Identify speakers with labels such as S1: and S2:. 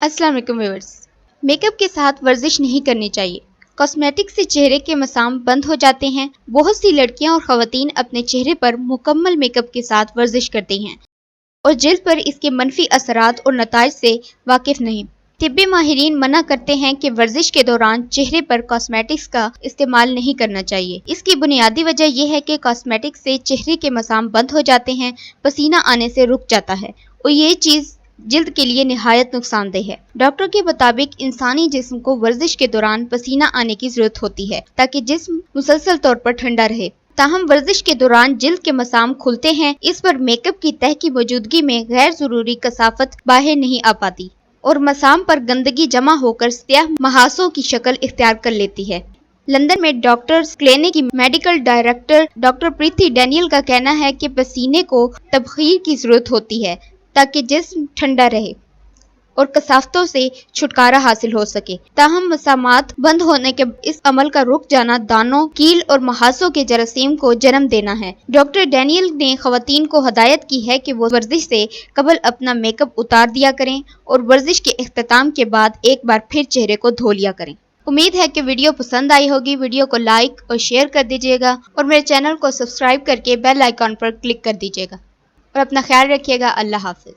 S1: अस्सलाम वालेकुम viewers. Makeup के साथ वर्जिश नहीं करनी चाहिए। कॉस्मेटिक से चेहरे के मसाम बंद हो जाते हैं। बहुत सी लड़कियां और ख़वातीन अपने चेहरे पर मुकम्मल मेकअप के साथ वर्जिश करती हैं और जिल्द पर इसके मनफी असरात और नताइज से वाकिफ नहीं। तिब्बी माहिरीन मना करते हैं कि वर्जिश के दौरान चेहरे पर कॉस्मेटिक्स का इस्तेमाल नहीं करना चाहिए। इसकी बुनियादी वजह यह है कि कॉस्मेटिक्स से चेहरे के मसाम बंद हो जाते हैं, पसीना आने से रुक जाता है और ये चीज़ जिल्द के लिए निहायत नुकसानदेह है। डॉक्टर के मुताबिक इंसानी जिस्म को वर्जिश के दौरान पसीना आने की जरूरत होती है ताकि जिस्म मुसलसल तौर पर ठंडा रहे। ताहम वर्जिश के दौरान जिल्द के मसाम खुलते हैं। इस पर मेकअप की तह की मौजूदगी में गैर जरूरी कसाफत बाहर नहीं आ पाती और मसाम पर गंदगी जमा होकर स्याह महासों की शक्ल इख्तियार कर लेती है। लंदन में डॉक्टर्स क्लिनिक की मेडिकल डायरेक्टर डॉक्टर प्रीति डैनियल का कहना है कि पसीने को तबखीर की जरूरत होती है ताकि जिस्म ठंडा रहे और कसाफतों से छुटकारा हासिल हो सके। ताहम मसामात बंद होने के इस अमल का रुक जाना दानों, कील और महासों के जरासीम को जन्म देना है। डॉक्टर डैनियल ने ख़वातीन को हदायत की है कि वो वर्जिश से कबल अपना मेकअप उतार दिया करें और वर्जिश के इख्तिताम के बाद एक बार फिर चेहरे को धो लिया करें। उम्मीद है कि वीडियो पसंद आई होगी। वीडियो को लाइक और शेयर कर दीजिएगा और मेरे चैनल को सब्सक्राइब करके बेल आइकॉन पर क्लिक कर दीजिएगा और अपना ख्याल रखिएगा। अल्लाह हाफिज।